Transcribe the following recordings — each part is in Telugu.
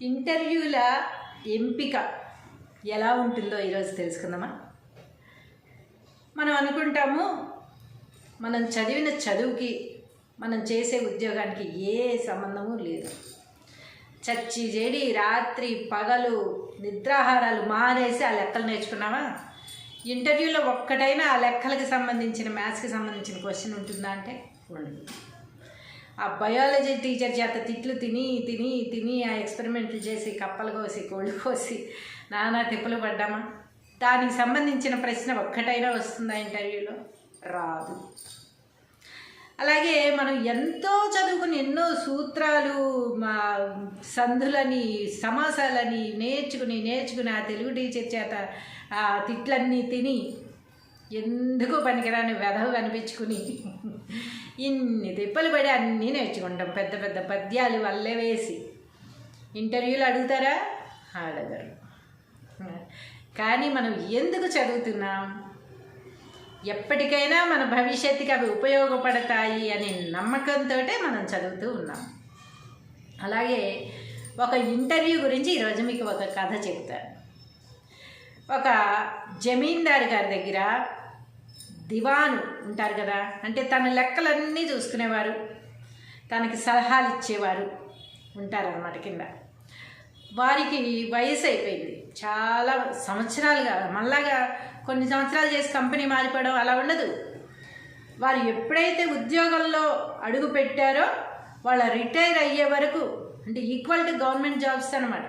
ఇంటర్వ్యూల ఎంపిక ఎలా ఉంటుందో ఈరోజు తెలుసుకుందామా. మనం అనుకుంటాము మనం చదివిన చదువుకి మనం చేసే ఉద్యోగానికి ఏ సంబంధము లేదు. చచ్చి చెడి రాత్రి పగలు నిద్రాహారాలు మానేసి ఆ లెక్కలు నేర్చుకున్నావా? ఇంటర్వ్యూలో ఒక్కటైనా ఆ లెక్కలకి సంబంధించిన మ్యాథ్స్కి సంబంధించిన క్వశ్చన్ ఉంటుందా అంటే ఉండదు. ఆ బయాలజీ టీచర్ చేత తిట్లు తిని తిని తిని ఆ ఎక్స్పెరిమెంట్లు చేసి కప్పలు కోసి కోళ్ళు కోసి నానా తిప్పలు పడ్డామా? దానికి సంబంధించిన ప్రశ్న ఒక్కటైనా వస్తుందా ఇంటర్వ్యూలో? రాదు. అలాగే మనం ఎంతో చదువుకుని ఎన్నో సూత్రాలు సంధులని సమాసాలని నేర్చుకుని ఆ తెలుగు టీచర్ చేత ఆ తిట్లన్నీ తిని ఎందుకు పనికిరాని వెధవ అనిపించుకుని ఇన్ని తిప్పలు పడి అన్నీ నేర్చుకుంటాం. పెద్ద పెద్ద పద్యాలు వల్లే వేసి ఇంటర్వ్యూలు అడుగుతారా? అడగరు. కానీ మనం ఎందుకు చదువుతున్నాం? ఎప్పటికైనా మన భవిష్యత్తుకి అవి ఉపయోగపడతాయి అనే నమ్మకంతో మనం చదువుతూ ఉన్నాం. అలాగే ఒక ఇంటర్వ్యూ గురించి ఈరోజు మీకు ఒక కథ చెప్తాను. ఒక జమీందారు గారి దగ్గర దివాను ఉంటారు కదా, అంటే తన లెక్కలన్నీ చూసుకునేవారు, తనకి సలహాలు ఇచ్చేవారు ఉంటారన్నమాట. కింద వారికి వయసు అయిపోయింది, చాలా సంవత్సరాలుగా, మళ్ళాగా కొన్ని సంవత్సరాలు చేసి కంపెనీ మారిపోవడం అలా ఉండదు. వారు ఎప్పుడైతే ఉద్యోగంలో అడుగు పెట్టారో వాళ్ళ రిటైర్ అయ్యే వరకు, అంటే ఈక్వల్ టు గవర్నమెంట్ జాబ్స్ అనమాట,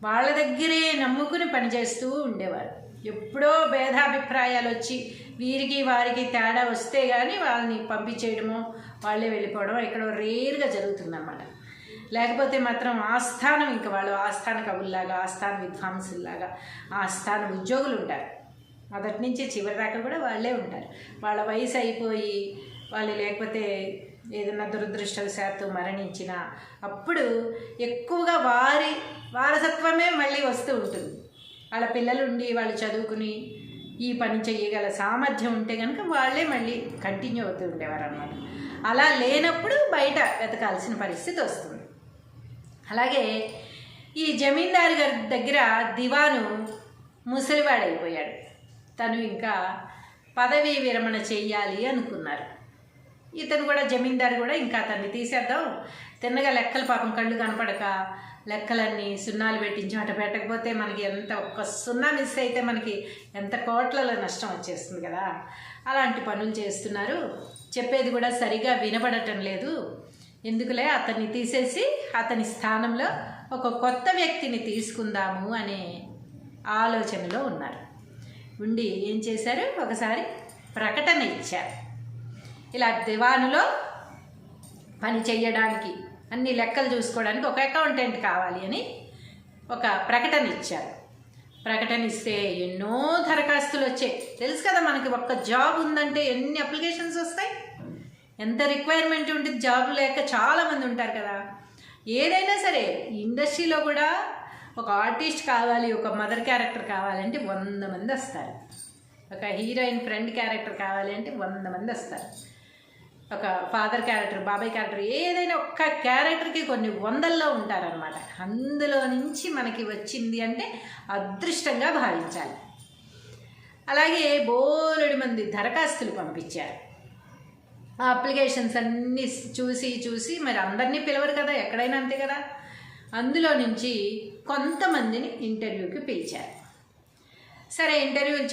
వాళ్ళ దగ్గరే నమ్ముకుని పనిచేస్తూ ఉండేవారు. ఎప్పుడో భేదాభిప్రాయాలు వచ్చి వీరికి వారికి తేడా వస్తే కానీ వాళ్ళని పంపించేయడమో వాళ్ళే వెళ్ళిపోవడం ఇక్కడ రేరుగా జరుగుతుందన్నమాట. లేకపోతే మాత్రం ఆస్థానం, ఇంకా వాళ్ళు ఆస్థాన కవుల్లాగా, ఆస్థాన విద్వాంసుల్లాగా ఆస్థాన ఉద్యోగులు ఉంటారు. మొదటి నుంచి చివరి దాకా కూడా వాళ్ళే ఉంటారు. వాళ్ళ వయసు అయిపోయి వాళ్ళు లేకపోతే ఏదైనా దురదృష్టవశాత్తు మరణించిన అప్పుడు ఎక్కువగా వారి వారసత్వమే మళ్ళీ వస్తూ ఉంటుంది. వాళ్ళ పిల్లలు ఉండి వాళ్ళు చదువుకుని ఈ పని చేయగల సామర్థ్యం ఉంటే కనుక వాళ్ళే మళ్ళీ కంటిన్యూ అవుతూ ఉండేవారు అన్నమాట. అలా లేనప్పుడు బయట వెతకాల్సిన పరిస్థితి వస్తుంది. అలాగే ఈ జమీందారు గారి దగ్గర దివాను ముసలివాడైపోయాడు. తను ఇంకా పదవీ విరమణ చెయ్యాలి అనుకున్నారు. ఇతను కూడా జమీందారు కూడా ఇంకా అతన్ని తీసేద్దాం, తిన్నగా లెక్కలు పాపం కళ్ళు కనపడక లెక్కలన్నీ సున్నాలు పెట్టించి అట పెట్టకపోతే మనకి ఎంత ఒక్క సున్నా మిస్ అయితే మనకి ఎంత కోట్లలో నష్టం వచ్చేస్తుంది కదా. అలాంటి పనులు చేస్తున్నారు. చెప్పేది కూడా సరిగా వినపడటం లేదు. ఎందుకులే అతన్ని తీసేసి అతని స్థానంలో ఒక కొత్త వ్యక్తిని తీసుకుందాము అనే ఆలోచనలో ఉన్నారు. ఉండి ఏం చేశారు, ఒకసారి ప్రకటన ఇచ్చారు. ఇలా దివానులో పని చెయ్యడానికి, అన్ని లెక్కలు చూసుకోవడానికి ఒక అకౌంటెంట్ కావాలి అని ఒక ప్రకటన ఇచ్చారు. ప్రకటన ఇస్తే ఎన్నో దరఖాస్తులు వచ్చాయి. తెలుసు కదా మనకి ఒక్క జాబ్ ఉందంటే ఎన్ని అప్లికేషన్స్ వస్తాయి, ఎంత రిక్వైర్మెంట్ ఉంటుంది. జాబ్ లేక చాలామంది ఉంటారు కదా. ఏదైనా సరే ఇండస్ట్రీలో కూడా ఒక ఆర్టిస్ట్ కావాలి, ఒక మదర్ క్యారెక్టర్ కావాలంటే 100 మంది వస్తారు. ఒక హీరోయిన్ ఫ్రెండ్ క్యారెక్టర్ కావాలి అంటే 100 మంది వస్తారు. ఒక ఫాదర్ క్యారెక్టర్, బాబాయ్ క్యారెక్టర్, ఏదైనా ఒక్క క్యారెక్టర్కి కొన్ని వందల్లో ఉంటారనమాట. అందులో నుంచి మనకి వచ్చింది అంటే అదృష్టంగా భావించాలి. అలాగే బోలెడు మంది దరఖాస్తులు పంపించారు. ఆ అప్లికేషన్స్ అన్నీ చూసి మరి అందరినీ పిలవరు కదా, ఎక్కడైనా అంతే కదా. అందులో నుంచి కొంతమందిని ఇంటర్వ్యూకి పిలిచారు. సరే, ఇంటర్వ్యూలు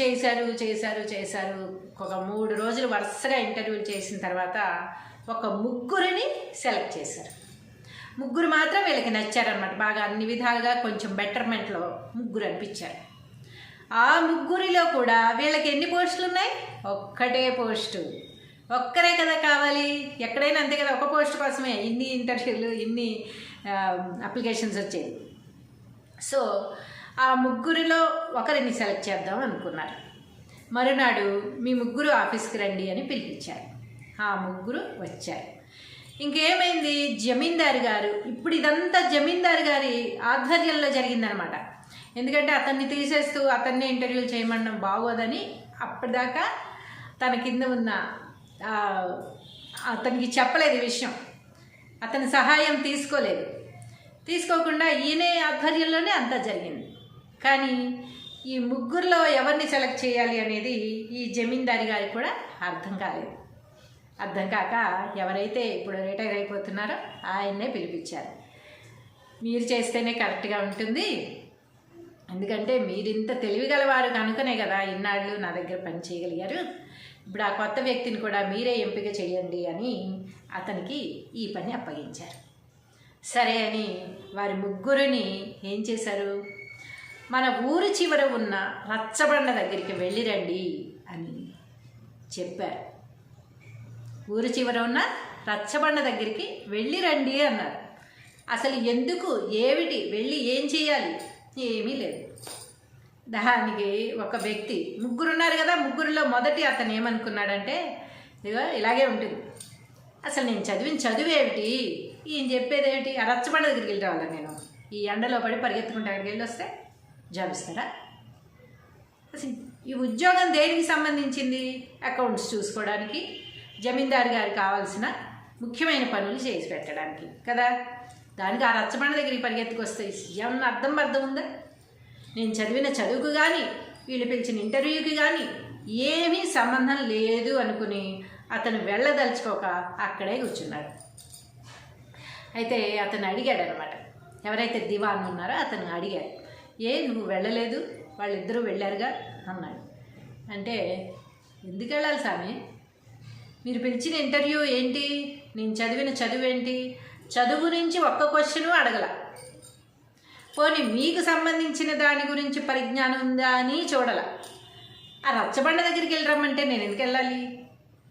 చేశారు. ఒక 3 రోజులు వరుసగా ఇంటర్వ్యూలు చేసిన తర్వాత ఒక 3 సెలెక్ట్ చేశారు. 3 మాత్రం వీళ్ళకి నచ్చారనమాట. బాగా అన్ని విధాలుగా కొంచెం బెటర్మెంట్లో 3 అనిపించారు. ఆ 3లో కూడా వీళ్ళకి ఎన్ని పోస్టులు ఉన్నాయి? ఒక్కటే పోస్టు. ఒక్కరే కదా కావాలి, ఎక్కడైనా అంతే కదా. ఒక పోస్ట్ కోసమే ఇన్ని ఇంటర్వ్యూలు, ఇన్ని అప్లికేషన్స్ వచ్చేది. సో ఆ 3లో ఒకరిని సెలెక్ట్ చేద్దాం అనుకున్నారు. మరునాడు మీ 3 ఆఫీస్కి రండి అని పిలిపించారు. ఆ 3 వచ్చారు. ఇంకేమైంది, జమీందారు గారు, ఇప్పుడు ఇదంతా జమీందారు గారి ఆధ్వర్యంలో జరిగిందనమాట. ఎందుకంటే అతన్ని తీసేస్తూ అతన్నే ఇంటర్వ్యూలు చేయమనడం బాగోదని అప్పటిదాకా తన కింద ఉన్న అతనికి చెప్పలేదు ఈ విషయం, అతని సహాయం తీసుకోలేదు. తీసుకోకుండా ఈయనే ఆధ్వర్యంలోనే అంతా జరిగింది. కానీ ఈ ముగ్గురులో ఎవరిని సెలెక్ట్ చేయాలి అనేది ఈ జమీందారి గారికి కూడా అర్థం కాలేదు. అర్థం కాక ఎవరైతే ఇప్పుడు రిటైర్ అయిపోతున్నారో ఆయన్నే పిలిపించారు. మీరు చేస్తేనే కరెక్ట్గా ఉంటుంది, ఎందుకంటే మీరు ఇంత తెలివిగలవారు కనుకనే కదా ఇన్నాళ్ళు నా దగ్గర పని చేయగలిగారు. ఇప్పుడు ఆ కొత్త వ్యక్తిని కూడా మీరే ఎంపిక చేయండి అని అతనికి ఈ పని అప్పగించారు. సరే అని వారి ముగ్గురిని ఏం చేశారు, మన ఊరి చివర ఉన్న రచ్చబండ దగ్గరికి వెళ్ళిరండి అని చెప్పారు. ఊరి చివర ఉన్న రచ్చబండ దగ్గరికి వెళ్ళిరండి అన్నారు. అసలు ఎందుకు, ఏమిటి, వెళ్ళి ఏం చేయాలి, ఏమీ లేదు. దానికి ఒక వ్యక్తి, ముగ్గురు ఉన్నారు కదా, ముగ్గురులో మొదటి అతను ఏమనుకున్నాడంటే, ఇదిగో ఇలాగే ఉంటుంది, అసలు నేను చదివిన చదువేమిటి, ఈయన చెప్పేదేమిటి, ఆ రచ్చబండ దగ్గరికి వెళ్ళి రావాలి, నేను ఈ ఎండలో పడి పరిగెత్తుకుంటే అక్కడికి వెళ్ళి వస్తే జాబ్ ఇస్తారా? అసలు ఈ ఉద్యోగం దేనికి సంబంధించింది? అకౌంట్స్ చూసుకోవడానికి, జమీందారు గారికి కావాల్సిన ముఖ్యమైన పనులు చేసి పెట్టడానికి కదా. దానికి ఆ రచ్చబండ దగ్గరికి పరిగెత్తుకొస్తే ఏమన్నా అర్థం ఉందా? నేను చదివిన చదువుకు కానీ వీళ్ళు పిలిచిన ఇంటర్వ్యూకి కానీ ఏమీ సంబంధం లేదు అనుకుని అతను వెళ్ళదలుచుకోక అక్కడే కూర్చున్నాడు. అయితే అతను అడిగాడు అనమాట, ఎవరైతే దివాన్ ఉన్నారో అతను అడిగాడు, నువ్వు వెళ్ళలేదు, వాళ్ళిద్దరూ వెళ్ళారుగా అన్నాడు. అంటే ఎందుకు వెళ్ళాలి స్వామి, మీరు పిలిచిన ఇంటర్వ్యూ ఏంటి, నేను చదివిన చదువు ఏంటి, చదువు నుంచి ఒక్క క్వశ్చను అడగల, పోనీ మీకు సంబంధించిన దాని గురించి పరిజ్ఞానం ఉందా అని చూడాల. ఆ రచ్చబండ దగ్గరికి వెళ్ళి రమ్మంటే నేను ఎందుకు వెళ్ళాలి,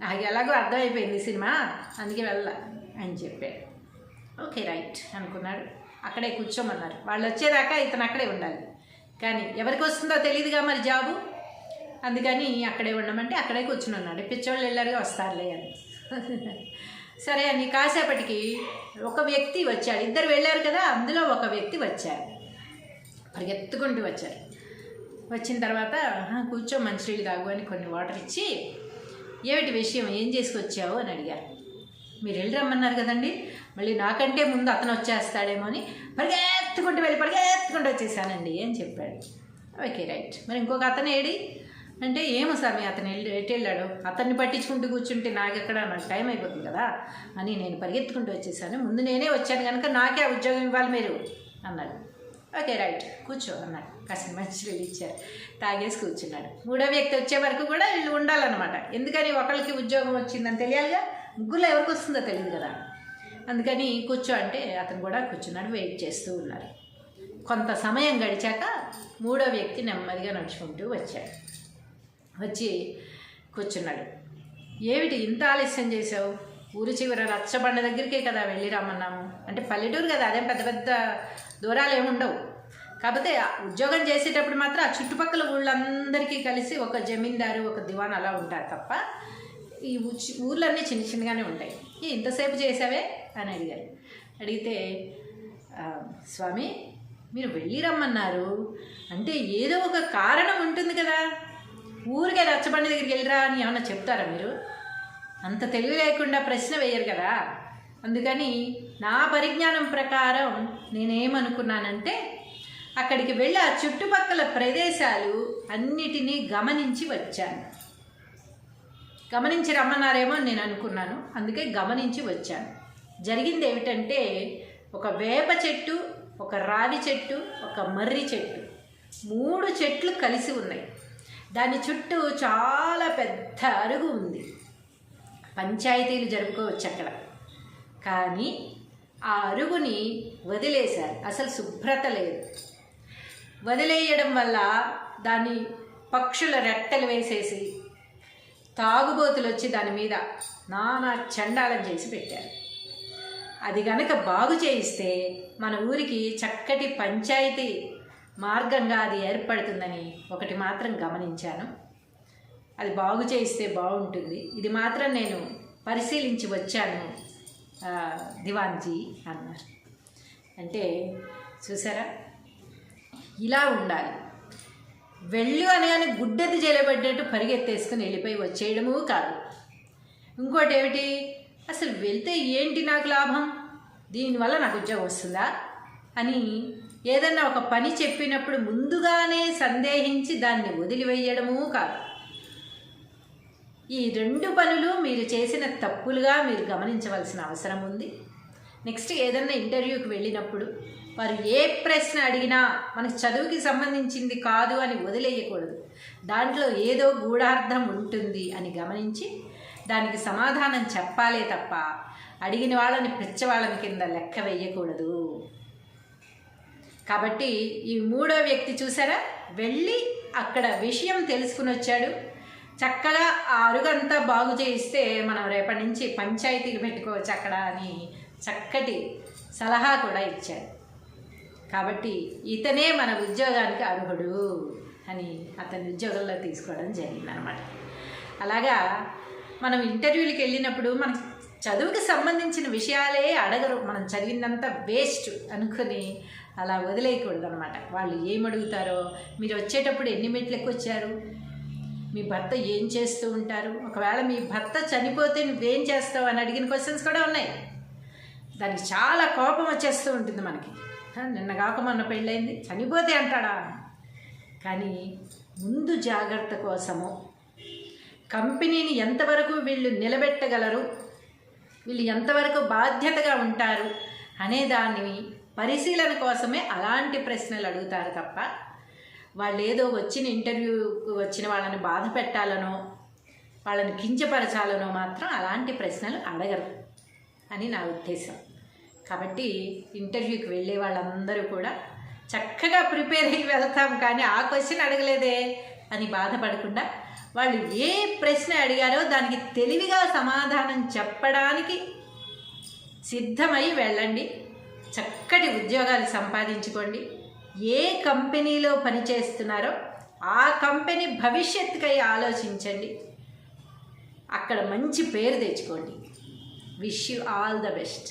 నాకు ఎలాగో అర్థమైపోయింది సినిమా, అందుకే వెళ్ళాలి అని చెప్పాడు. ఓకే రైట్ అనుకున్నాడు. అక్కడే కూర్చోమన్నారు. వాళ్ళు వచ్చేదాకా ఇతను అక్కడే ఉండాలి, కానీ ఎవరికి వస్తుందో తెలియదుగా మరి జాబు, అందుకని అక్కడే ఉండమంటే అక్కడే కూర్చుని ఉన్నాడు. పిచ్చోళ్ళు వెళ్ళారుగా, వస్తారులే అని. సరే అని కాసేపటికి ఒక వ్యక్తి వచ్చాడు. ఇద్దరు వెళ్ళారు కదా, అందులో ఒక వ్యక్తి వచ్చారు, పరిగెత్తుకుంటూ వచ్చారు. వచ్చిన తర్వాత కూర్చో, మంచినీళ్ళు తాగు అని కొన్ని వాటర్ ఇచ్చి, ఏమిటి విషయం, ఏం చేసుకొచ్చావు అని అడిగారు. మీరు వెళ్ళి రమ్మన్నారు కదండి, మళ్ళీ నాకంటే ముందు అతను వచ్చేస్తాడేమో అని పరిగెత్తుకుంటూ వచ్చేసానండి అని చెప్పాడు. ఓకే రైట్, మరి ఇంకొక అతను ఏడి అంటే, ఏమో స్వామి అతను ఎటు వెళ్ళాడు, అతన్ని పట్టించుకుంటూ కూర్చుంటే నాకు టైం అయిపోతుంది కదా అని నేను పరిగెత్తుకుంటూ వచ్చేసాను, ముందు నేనే వచ్చాను కనుక నాకే ఆ ఉద్యోగం ఇవ్వాలి మీరు అన్నాడు. ఓకే రైట్ కూర్చో అన్నాడు. కాసిన మంచినీళ్ళు ఇచ్చారు, తాగేసి కూర్చున్నాడు. మూడో వ్యక్తి వచ్చే వరకు కూడా వీళ్ళు ఉండాలన్నమాట, ఎందుకని ఒకరికి ఉద్యోగం వచ్చిందని తెలియాలిగా, ముగ్గురులో ఎవరికి వస్తుందో తెలియదు కదా, అందుకని కూర్చో అంటే అతను కూడా కూర్చున్నాడు. వెయిట్ చేస్తూ ఉన్నారు. కొంత సమయం గడిచాక మూడో వ్యక్తి నెమ్మదిగా నడుచుకుంటూ వచ్చాడు. వచ్చి కూర్చున్నాడు. ఏమిటి ఇంత ఆలస్యం చేసావు, ఊరి చివర రచ్చబండ దగ్గరికే కదా వెళ్ళి రమ్మన్నాము, అంటే పల్లెటూరు కదా, అదేం పెద్ద పెద్ద దూరాలు ఏమి ఉండవు, కాకపోతే ఉద్యోగం చేసేటప్పుడు మాత్రం ఆ చుట్టుపక్కల ఊళ్ళందరికీ కలిసి ఒక జమీందారు ఒక దివాన్ అలా ఉంటారు తప్ప ఈ ఊర్లన్నీ చిన్న చిన్నగానే ఉంటాయి, ఇంతసేపు చేసావే అని అడిగారు. అడిగితే, స్వామి మీరు వెళ్ళి రమ్మన్నారు అంటే ఏదో ఒక కారణం ఉంటుంది కదా, ఊరికే రచ్చబండి దగ్గరికి వెళ్ళిరా అని ఏమన్నా చెప్తారా మీరు, అంత తెలివి లేకుండా ప్రశ్న వేయరు కదా, అందుకని నా పరిజ్ఞానం ప్రకారం నేనేమనుకున్నానంటే అక్కడికి వెళ్ళి ఆ చుట్టుపక్కల ప్రదేశాలు అన్నిటినీ గమనించి వచ్చాను, గమనించి రమ్మన్నారేమో నేను అనుకున్నాను, అందుకే గమనించి వచ్చాను. జరిగింది ఏమిటంటే ఒక వేప చెట్టు, ఒక రావి చెట్టు, ఒక మర్రి చెట్టు, 3 చెట్లు కలిసి ఉన్నాయి. దాని చుట్టూ చాలా పెద్ద అరుగు ఉంది, పంచాయతీలు జరుపుకోవచ్చు అక్కడ. కానీ ఆ అరుగుని వదిలేశారు, అసలు శుభ్రత లేదు. వదిలేయడం వల్ల దాన్ని పక్షుల రెట్టలు వేసేసి తాగుబోతులు వచ్చి దాని మీద నానా చండాలం చేసి పెట్టారు. అది గనక బాగు చేయిస్తే మన ఊరికి చక్కటి పంచాయతీ మార్గంగా అది ఏర్పడుతుందని ఒకటి మాత్రం గమనించాను. అది బాగు చేయిస్తే బాగుంటుంది, ఇది మాత్రం నేను పరిశీలించి వచ్చాను దివాన్జీ అన్నారు. అంటే చూసారా, ఇలా ఉండాలి. వెళ్ళు అని గుడ్డెత్తి చేయబడ్డట్టు పరిగెత్తేసుకుని వెళ్ళిపోయి వచ్చేయడము కాదు. ఇంకోటి ఏమిటి, అసలు వెళ్తే ఏంటి నాకు లాభం, దీనివల్ల నాకు ఉద్యోగం వస్తుందా, అని ఏదన్నా ఒక పని చెప్పినప్పుడు ముందుగానే సందేహించి దాన్ని వదిలివేయడమూ కాదు. ఈ 2 పనులు మీరు చేసిన తప్పులుగా మీరు గమనించవలసిన అవసరం ఉంది. నెక్స్ట్ ఏదన్నా ఇంటర్వ్యూకి వెళ్ళినప్పుడు వారు ఏ ప్రశ్న అడిగినా మనకు చదువుకి సంబంధించింది కాదు అని వదిలేయకూడదు. దాంట్లో ఏదో గూఢార్థం ఉంటుంది అని గమనించి దానికి సమాధానం చెప్పాలే తప్ప అడిగిన వాళ్ళని పిచ్చవాళ్ళని కింద లెక్క వేయకూడదు. కాబట్టి ఈ 3వ వ్యక్తి చూసారా, వెళ్ళి అక్కడ విషయం తెలుసుకుని వచ్చాడు. చక్కగా ఆ అరుగంతా బాగు చేయిస్తే మనం రేపటి నుంచి పంచాయతీలు పెట్టుకోవచ్చు అక్కడ అని చక్కటి సలహా కూడా ఇచ్చాడు. కాబట్టి ఇతనే మన ఉద్యోగానికి అర్హుడు అని అతని ఉద్యోగంలో తీసుకోవడం జరిగిందనమాట. అలాగా మనం ఇంటర్వ్యూలకు వెళ్ళినప్పుడు మనకి చదువుకి సంబంధించిన విషయాలే అడగరు, మనం చదివినంత వేస్ట్ అనుకుని అలా వదిలేయకూడదు అనమాట. వాళ్ళు ఏమడుగుతారో, మీరు వచ్చేటప్పుడు ఎన్ని మెట్లు వచ్చారు, మీ భర్త ఏం చేస్తూ ఉంటారు, ఒకవేళ మీ భర్త చనిపోతే నువ్వేం చేస్తావు అని అడిగిన క్వశ్చన్స్ కూడా ఉన్నాయి. దానికి చాలా కోపం వచ్చేస్తూ ఉంటుంది మనకి. నిన్న కాక మొన్న పెళ్ళైంది, చనిపోతే అంటాడా. కానీ ముందు జాగ్రత్త కోసము కంపెనీని ఎంతవరకు వీళ్ళు నిలబెట్టగలరు, వీళ్ళు ఎంతవరకు బాధ్యతగా ఉంటారు అనే దాన్ని పరిశీలన కోసమే అలాంటి ప్రశ్నలు అడుగుతారు తప్ప వాళ్ళు ఏదో వచ్చిన ఇంటర్వ్యూకి వచ్చిన వాళ్ళని బాధ పెట్టాలనో వాళ్ళని కించపరచాలనో మాత్రం అలాంటి ప్రశ్నలు అడగరు అని నా ఉద్దేశం. కాబట్టి ఇంటర్వ్యూకి వెళ్ళే వాళ్ళందరూ కూడా చక్కగా ప్రిపేర్ అయ్యి వెళ్తాం, కానీ ఆ క్వశ్చన్ అడగలేదే అని బాధపడకుండా వాళ్ళు ఏ ప్రశ్న అడిగారో దానికి తెలివిగా సమాధానం చెప్పడానికి సిద్ధమై వెళ్ళండి. చక్కటి ఉద్యోగాలు సంపాదించుకోండి. ఏ కంపెనీలో పనిచేస్తున్నారో ఆ కంపెనీ భవిష్యత్తుకై ఆలోచించండి. అక్కడ మంచి పేరు తెచ్చుకోండి. Wish you all the best.